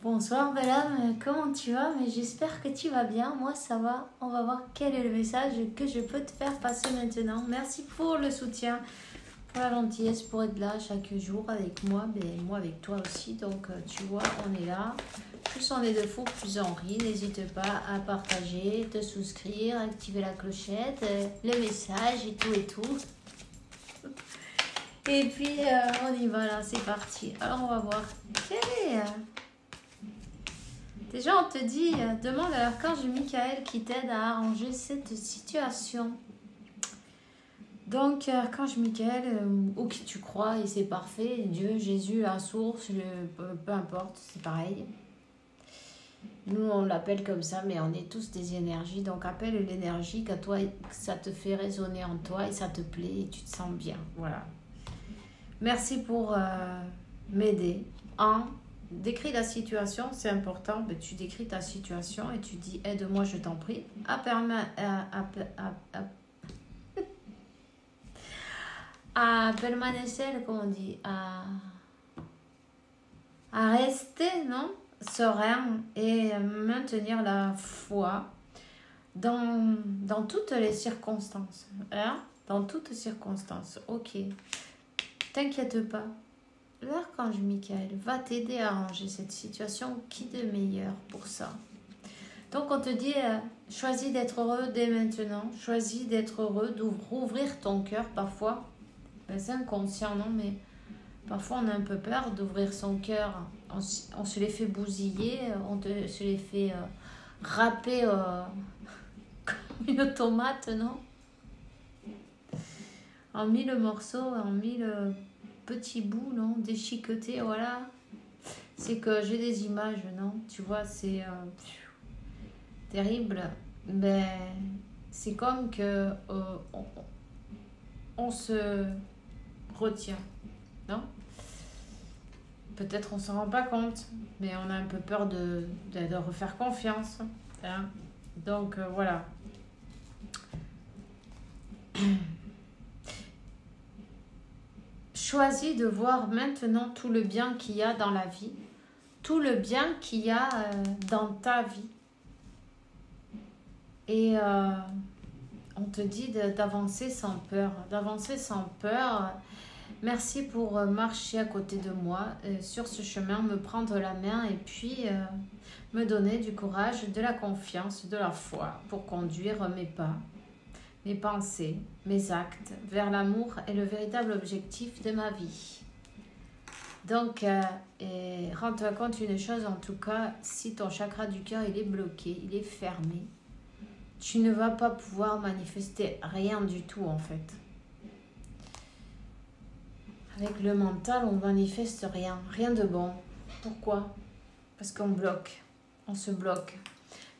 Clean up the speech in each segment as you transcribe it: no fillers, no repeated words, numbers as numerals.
Bonsoir belle âme, comment tu vas? Mais j'espère que tu vas bien, moi ça va. On va voir quel est le message que je peux te faire passer maintenant. Merci pour le soutien, pour la gentillesse, pour être là chaque jour avec moi, mais moi avec toi aussi. Donc tu vois, on est là. Plus on est de fous, plus on rit. N'hésite pas à partager, te souscrire, activer la clochette, les messages et tout et tout. Et puis on y va là, c'est parti. Alors on va voir quel est... Déjà, on te dit, demande à l'archange Michael qui t'aide à arranger cette situation. Donc, archange Michael, au qui tu crois, et c'est parfait. Dieu, Jésus, la source, peu importe, c'est pareil. Nous, on l'appelle comme ça, mais on est tous des énergies. Donc, appelle l'énergie qu'à toi, ça te fait résonner en toi et ça te plaît et tu te sens bien. Voilà. Merci pour m'aider. Décris la situation, c'est important. Ben, tu décris ta situation et tu dis aide-moi, je t'en prie. À permanecer, comment on dit, à rester, non, serein et maintenir la foi dans toutes les circonstances. Hein? Dans toutes circonstances. Ok. T'inquiète pas. L'archange Michael va t'aider à arranger cette situation qui est de meilleur pour ça. Donc on te dit, choisis d'être heureux dès maintenant, choisis d'être heureux, d'ouvrir ton cœur parfois. Ben, c'est inconscient, non, mais parfois on a un peu peur d'ouvrir son cœur. On se les fait bousiller, se les fait râper comme une tomate, non? En 1000 morceaux, en 1000... petits bouts, non, déchiquetés, voilà. C'est que j'ai des images, non, tu vois, c'est terrible. Mais c'est comme que on se retient, non? Peut-être on s'en rend pas compte, mais on a un peu peur de refaire confiance. Hein? Donc voilà. Choisis de voir maintenant tout le bien qu'il y a dans la vie, tout le bien qu'il y a dans ta vie. Et on te dit d'avancer sans peur, d'avancer sans peur. Merci pour marcher à côté de moi sur ce chemin, me prendre la main et puis me donner du courage, de la confiance, de la foi pour conduire mes pas, mes pensées, mes actes vers l'amour est le véritable objectif de ma vie. Donc, rends-toi compte une chose, en tout cas, si ton chakra du cœur il est bloqué, il est fermé, tu ne vas pas pouvoir manifester rien du tout en fait. Avec le mental, on manifeste rien, rien de bon. Pourquoi? Parce qu'on bloque, on se bloque.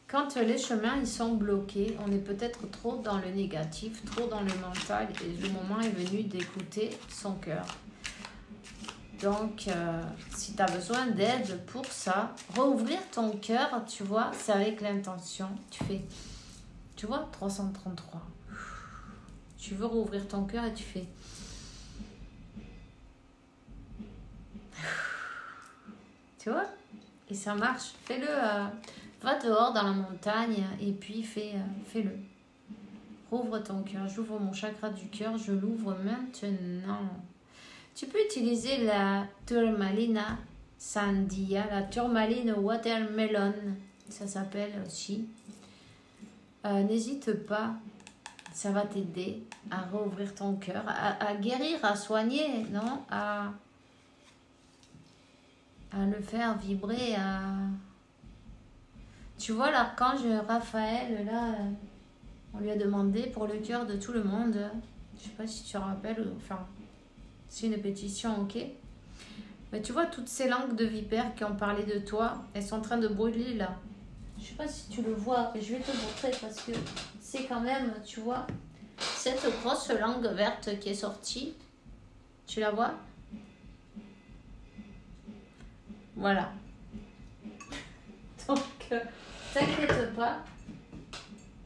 Quand les chemins ils sont bloqués, on est peut-être trop dans le négatif, trop dans le mental et le moment est venu d'écouter son cœur. Donc, si tu as besoin d'aide pour ça, rouvrir ton cœur, tu vois, c'est avec l'intention. Tu fais, tu vois, 333. Tu veux rouvrir ton cœur et tu fais... Tu vois? Et ça marche. Fais-le... Va dehors dans la montagne et puis fais-le. Rouvre ton cœur. J'ouvre mon chakra du cœur. Je l'ouvre maintenant. Tu peux utiliser la Turmalina Sandia, la Turmaline Watermelon. Ça s'appelle aussi. N'hésite pas. Ça va t'aider à rouvrir ton cœur, à guérir, à soigner, non? À le faire vibrer, Tu vois, l'archange Raphaël, là, on lui a demandé pour le cœur de tout le monde. Je sais pas si tu te rappelles, enfin, c'est une pétition, ok? Mais tu vois, toutes ces langues de vipères qui ont parlé de toi, elles sont en train de brûler, là. Je sais pas si tu le vois, mais je vais te montrer parce que c'est quand même, tu vois, cette grosse langue verte qui est sortie. Tu la vois? Voilà. Donc... t'inquiète pas,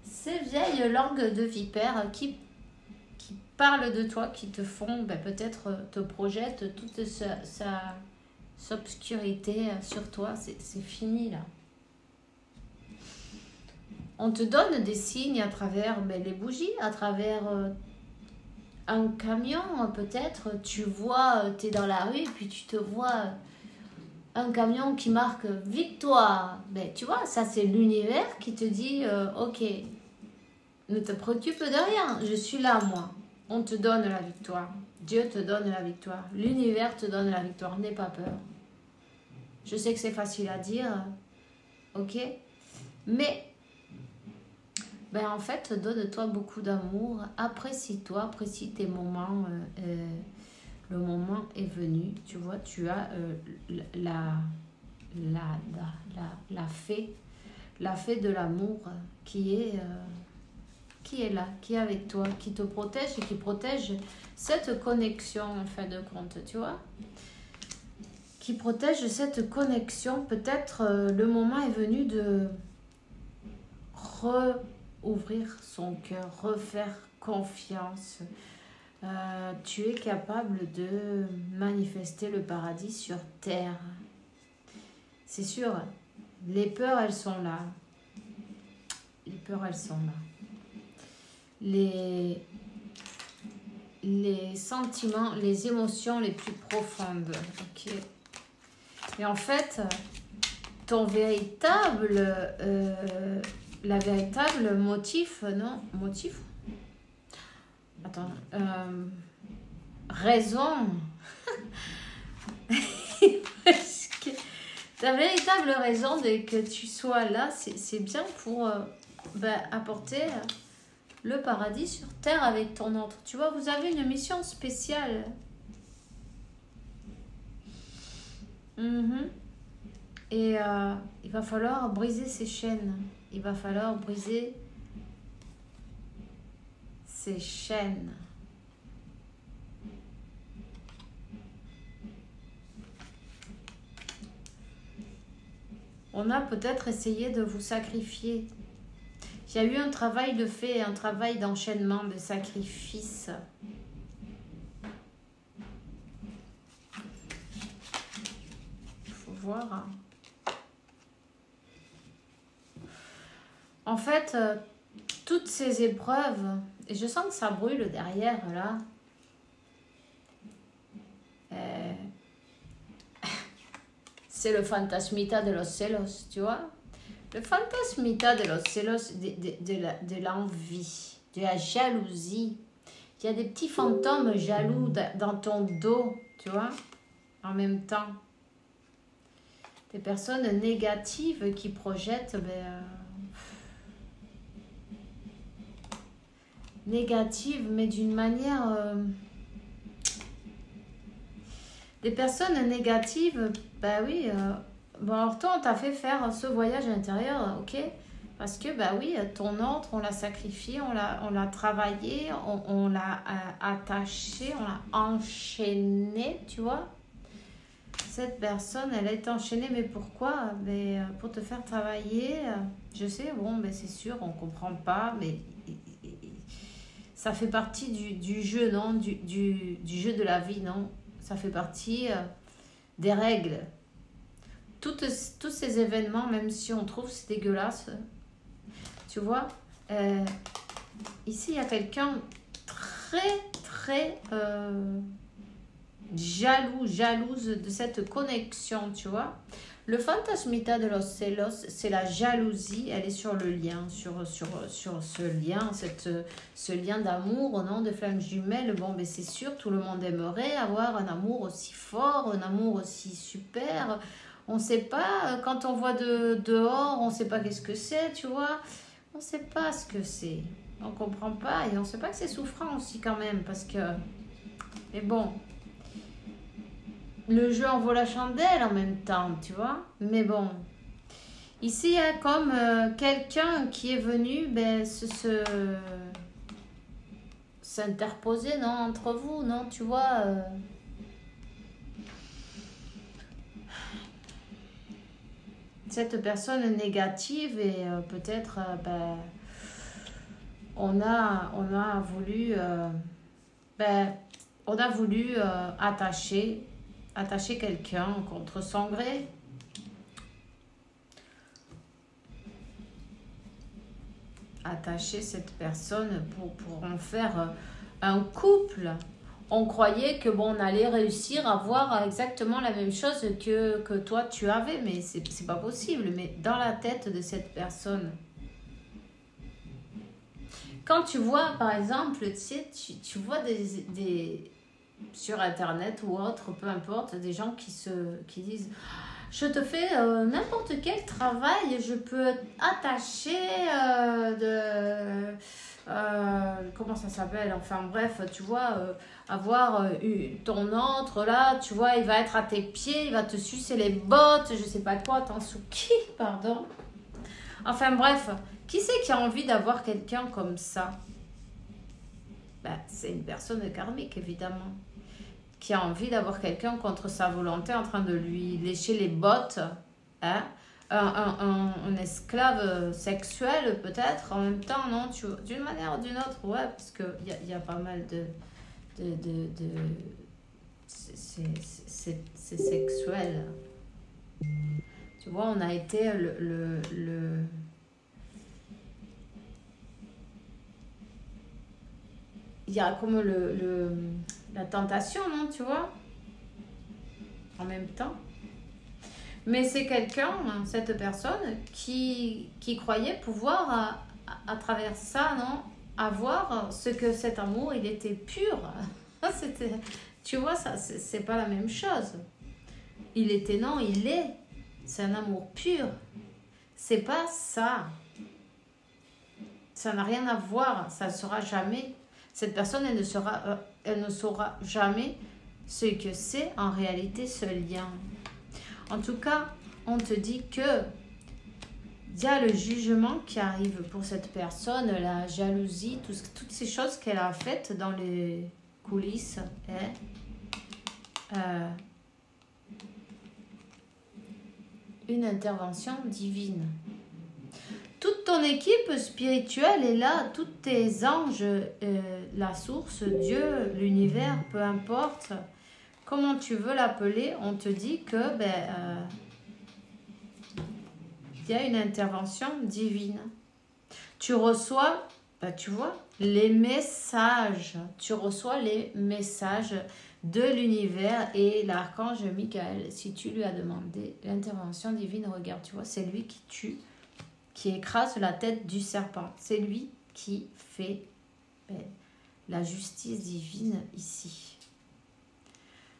ces vieilles langues de vipères qui parlent de toi, qui te font, peut-être te projettent toute cette obscurité sur toi, c'est fini là. On te donne des signes à travers les bougies, à travers un camion peut-être. Tu vois, tu es dans la rue et puis tu te vois un camion qui marque victoire. Ben, tu vois, ça c'est l'univers qui te dit ok, ne te préoccupe de rien, je suis là moi. On te donne la victoire. Dieu te donne la victoire. L'univers te donne la victoire. N'aie pas peur. Je sais que c'est facile à dire, ok, mais ben en fait, donne-toi beaucoup d'amour, apprécie-toi, apprécie tes moments. Le moment est venu, tu vois, tu as la fée de l'amour qui est là, qui est avec toi, qui te protège et qui protège cette connexion en fin de compte, tu vois, qui protège cette connexion. Peut-être le moment est venu de ouvrir son cœur, refaire confiance. Tu es capable de manifester le paradis sur terre. C'est sûr, les peurs, elles sont là. Les peurs, elles sont là. Les sentiments, les émotions les plus profondes. Ok. Et en fait, ton la véritable motif, non, motif. Attends, raison. Ta véritable raison de que tu sois là, c'est bien pour apporter le paradis sur terre avec ton autre. Tu vois, vous avez une mission spéciale. Et il va falloir briser ces chaînes. Il va falloir briser ces chaînes. On a peut-être essayé de vous sacrifier. Il y a eu un travail de fait, un travail d'enchaînement, de sacrifice. Il faut voir. En fait, toutes ces épreuves, et je sens que ça brûle derrière, là. C'est le fantasmita de los celos, tu vois. Le fantasmita de los celos, de l'envie, de la jalousie. Il y a des petits fantômes jaloux dans ton dos, tu vois, en même temps. Des personnes négatives qui projettent... négative, mais d'une manière... Des personnes négatives, bah oui, bon alors toi on t'a fait faire ce voyage intérieur, ok, parce que bah oui, ton autre, on l'a sacrifié, on l'a travaillé, on l'a attaché, on l'a enchaîné, tu vois. Cette personne, elle est enchaînée, mais pourquoi? Mais pour te faire travailler, je sais, bon, ben c'est sûr, on comprend pas, mais... ça fait partie du jeu, non, du jeu de la vie, non. Ça fait partie des règles. Tous ces événements, même si on trouve c'est dégueulasse, tu vois, ici il y a quelqu'un très jalouse de cette connexion, tu vois. Le fantasmita de los celos, c'est la jalousie, elle est sur le lien, sur ce lien, ce lien d'amour, non, de flammes jumelles. Bon, ben c'est sûr, tout le monde aimerait avoir un amour aussi fort, un amour aussi super. On ne sait pas, quand on voit dehors, on ne sait pas qu'est-ce que c'est, tu vois. On ne sait pas ce que c'est, on ne comprend pas et on ne sait pas que c'est souffrant aussi quand même, parce que... Mais bon... Le jeu en vaut la chandelle en même temps, tu vois. Mais bon. Ici, il y a comme quelqu'un qui est venu s'interposer, non, entre vous, non, tu vois. Cette personne négative et peut-être, on a voulu attacher attacher quelqu'un contre son gré. Attacher cette personne pour en faire un couple. On croyait que bon, on allait réussir à voir exactement la même chose que toi tu avais, mais c'est pas possible. Mais dans la tête de cette personne, quand tu vois, par exemple, tu sais, tu vois des sur internet ou autre, peu importe, des gens qui disent je te fais n'importe quel travail, je peux attacher comment ça s'appelle, enfin bref, tu vois, avoir ton antre là, tu vois, il va être à tes pieds, il va te sucer les bottes, je sais pas quoi, t'en sous qui, pardon. Enfin bref, qui c'est qui a envie d'avoir quelqu'un comme ça? Ben, c'est une personne karmique, évidemment, qui a envie d'avoir quelqu'un contre sa volonté en train de lui lécher les bottes, hein? Un esclave sexuel peut-être en même temps, non? D'une manière ou d'une autre, ouais, parce qu'il y a pas mal c'est sexuel. Tu vois, on a été il y a comme la tentation, non, tu vois, en même temps. Mais c'est quelqu'un, cette personne, qui croyait pouvoir, à travers ça, non, avoir ce que cet amour, il était pur. Tu vois, ça, c'est pas la même chose. Il était, non, il est. C'est un amour pur. C'est pas ça. Ça n'a rien à voir. Ça ne sera jamais. Cette personne, elle ne saura jamais ce que c'est en réalité ce lien. En tout cas, on te dit que il y a le jugement qui arrive pour cette personne, la jalousie, toutes ces choses qu'elle a faites dans les coulisses. Une intervention divine. Toute ton équipe spirituelle est là, tous tes anges, la source, Dieu, l'univers, peu importe comment tu veux l'appeler, on te dit que il y a une intervention divine. Tu reçois, tu vois, les messages. Tu reçois les messages de l'univers et l'archange Michael. Si tu lui as demandé l'intervention divine, regarde, tu vois, c'est lui qui tue, qui écrase la tête du serpent. C'est lui qui fait la justice divine ici.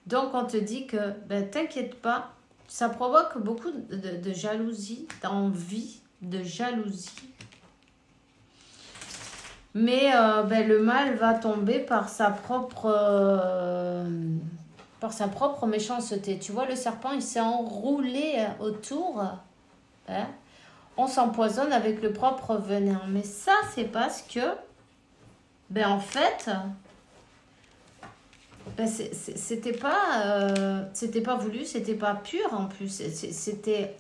Donc, on te dit que, t'inquiète pas, ça provoque beaucoup de jalousie, d'envie, de jalousie. Mais le mal va tomber par sa propre méchanceté. Tu vois, le serpent, il s'est enroulé autour. Hein? On s'empoisonne avec le propre venin. Mais ça, c'est parce que, en fait... c'était pas voulu, c'était pas pur en plus.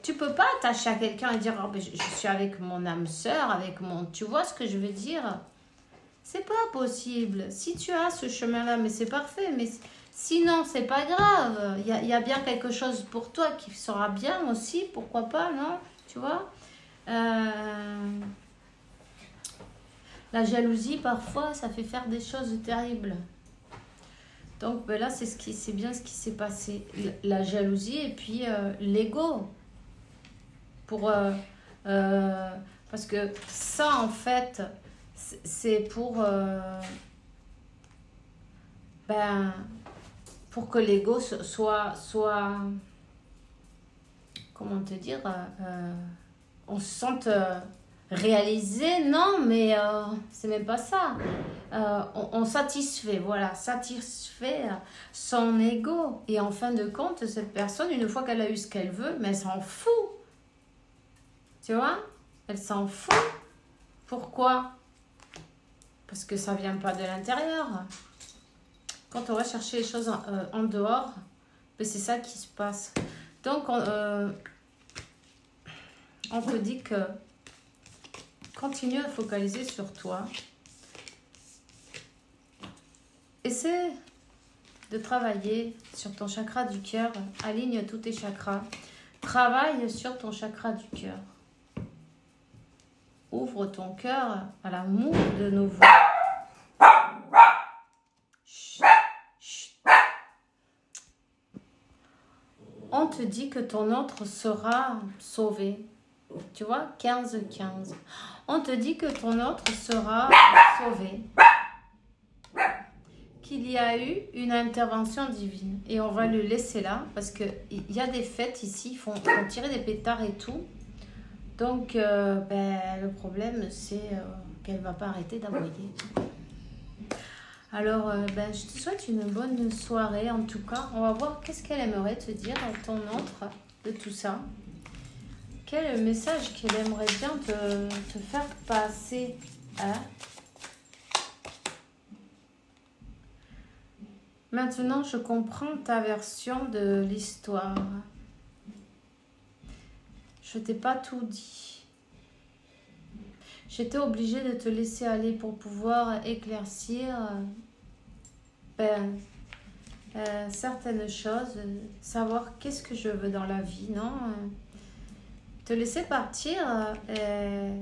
Tu peux pas attacher à quelqu'un et dire je suis avec mon âme sœur, avec mon... Tu vois ce que je veux dire? C'est pas possible. Si tu as ce chemin-là, mais c'est parfait. Mais sinon, c'est pas grave. Il y a bien quelque chose pour toi qui sera bien aussi. Pourquoi pas, non? Tu vois? La jalousie, parfois, ça fait faire des choses terribles. Donc là, c'est bien ce qui s'est passé. La jalousie et puis l'ego. Parce que ça, en fait, c'est pour que l'ego soit comment te dire, on se sente réalisé, non, mais c'est même pas ça. On satisfait son ego. Et en fin de compte, cette personne, une fois qu'elle a eu ce qu'elle veut, mais elle s'en fout. Tu vois? Elle s'en fout. Pourquoi? Parce que ça vient pas de l'intérieur. Quand on va chercher les choses en dehors, c'est ça qui se passe. Donc, on te dit que continue à focaliser sur toi. Essaie de travailler sur ton chakra du cœur. Aligne tous tes chakras. Travaille sur ton chakra du cœur. Ouvre ton cœur à l'amour de nouveau. Chut, chut. On te dit que ton autre sera sauvé. Tu vois, 15-15. On te dit que ton autre sera sauvé. Qu'il y a eu une intervention divine. Et on va le laisser là, parce qu'il y a des fêtes ici, ils font tirer des pétards et tout. Donc, le problème, c'est qu'elle ne va pas arrêter d'aboyer. Alors, je te souhaite une bonne soirée. En tout cas, on va voir qu'est-ce qu'elle aimerait te dire à ton autre de tout ça. Quel est le message qu'elle aimerait bien te faire passer, hein? Maintenant, je comprends ta version de l'histoire. Je t'ai pas tout dit. J'étais obligée de te laisser aller pour pouvoir éclaircir certaines choses, savoir qu'est-ce que je veux dans la vie, non? Te laisser partir, il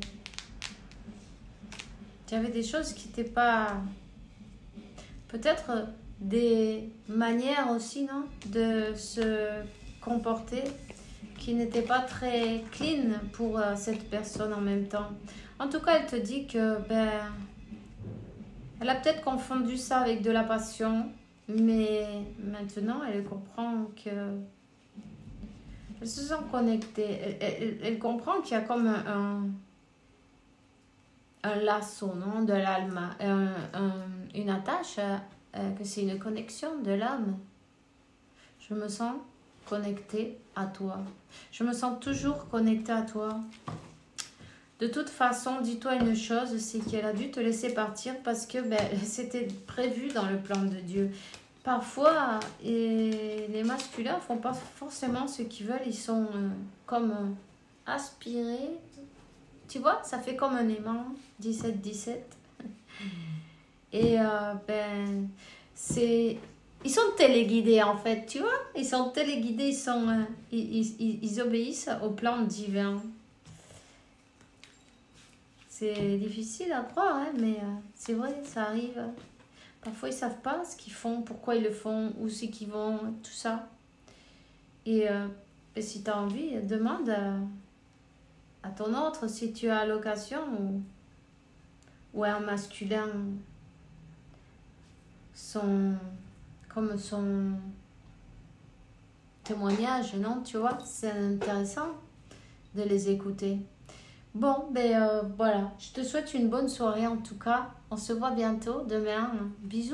y avait des choses qui n'étaient pas... Peut-être des manières aussi, non? De se comporter qui n'étaient pas très clean pour cette personne en même temps. En tout cas, elle te dit que elle a peut-être confondu ça avec de la passion, mais maintenant, elle comprend que elles se sont connectées. Elle comprend qu'il y a comme un lasso, non, de l'alma, une attache, que c'est une connexion de l'âme. Je me sens connectée à toi. Je me sens toujours connectée à toi. De toute façon, dis-toi une chose, c'est qu'elle a dû te laisser partir parce que c'était prévu dans le plan de Dieu. Parfois, les masculins font pas forcément ce qu'ils veulent, ils sont comme aspirés. Tu vois, ça fait comme un aimant, 17-17. Et ils sont téléguidés en fait, tu vois. Ils sont téléguidés, ils obéissent au plan divin. C'est difficile à croire, hein, mais c'est vrai, ça arrive. Parfois, ils ne savent pas ce qu'ils font, pourquoi ils le font, où c'est qu'ils vont, tout ça. Et si tu as envie, demande à ton autre si tu as l'occasion ou un masculin, comme son témoignage, non? Tu vois, c'est intéressant de les écouter. Bon, voilà, je te souhaite une bonne soirée en tout cas. On se voit bientôt demain. Bisous.